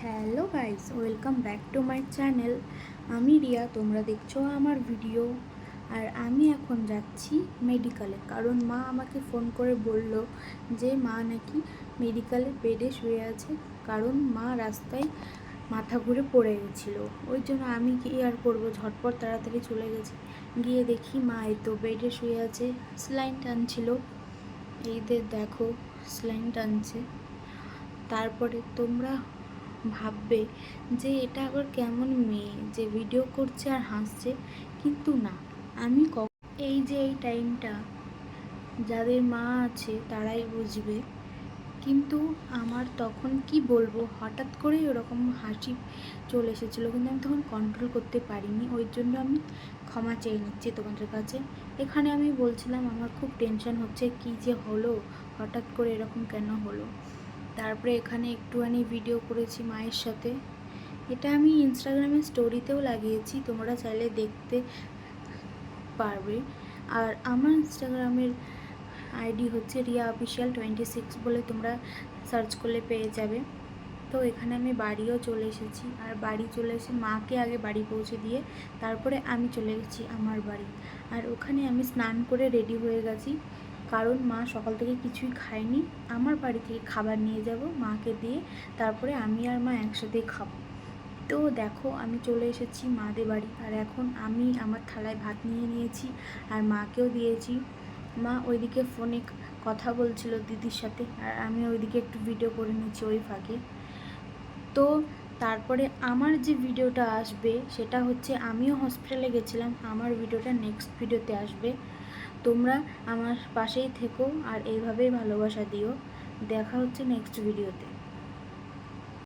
Hello guys, welcome back to my channel. আমি রিয়া, তোমরা দেখছো আমার ভিডিও। আর আমি এখন যাচ্ছি মেডিকেলে, কারণ মা আমাকে ফোন করে বলল যে মা নাকি মেডিকেলে বেডে শুয়ে আছে, কারণ মা রাস্তায় মাথা ঘুরে পড়ে গেছিলো। ওই জন্য আমি কি আর করবো, ঝটপট তাড়াতাড়ি চলে গেছি। গিয়ে দেখি মা এই তো বেডে শুয়ে আছে, স্যালাইন টানছিল। এইদের দেখো, স্যালাইন টানছে। তারপরে তোমরা ভাববে যে এটা আবার কেমন মেয়ে যে ভিডিও করছে আর হাসছে, কিন্তু না, আমি এই যে এই টাইমটা যাদের মা আছে তারাই বুঝবে। কিন্তু আমার তখন কি বলবো, হঠাৎ করেই ওরকম হাসি চলে এসেছিলো, কিন্তু আমি তখন কন্ট্রোল করতে পারিনি। ওই জন্য আমি ক্ষমা চেয়ে নিচ্ছি তোমাদের কাছে। এখানে আমি বলছিলাম আমার খুব টেনশন হচ্ছে, কি যে হলো, হঠাৎ করে এরকম কেন হলো। তারপরে এখানে একটুখানি ভিডিও করেছি মায়ের সাথে। এটা আমি ইনস্টাগ্রামে স্টোরিতেও লাগিয়েছি, তোমরা চাইলে দেখতে পারবে। আর আমার ইনস্টাগ্রামের আইডি হচ্ছে রিয়া অফিসিয়াল 26 বলে, তোমরা সার্চ করলে পেয়ে যাবে। তো এখানে আমি বাড়িও চলে এসেছি, আর বাড়ি চলে এসে মাকে আগে বাড়ি পৌঁছে দিয়ে তারপরে আমি চলে গেছি আমার বাড়ি। আর ওখানে আমি স্নান করে রেডি হয়ে গেছি, কারণ মা সকাল থেকে কিছুই খায়নি। আমার বাড়ি থেকে খাবার নিয়ে যাব মাকে দিয়ে, তারপরে আমি আর মা একসাথেই খাবো। তো দেখো, আমি চলে এসেছি মাদের বাড়ি, আর এখন আমি আমার থালায় ভাত নিয়ে নিয়েছি আর মাকেও দিয়েছি। মা ওইদিকে ফোনে কথা বলছিল দিদির সাথে, আর আমি ওইদিকে একটু ভিডিও করে নিচ্ছি ওই ফাঁকে। তো তারপরে আমার যে ভিডিওটা আসবে সেটা হচ্ছে আমিও হসপিটালে গেছিলাম, আমার ভিডিওটা নেক্সট ভিডিওতে আসবে। তোমরা আমার পাশেই থেকো আর এইভাবেই ভালোবাসা দিও। দেখা হচ্ছে নেক্সট ভিডিওতে।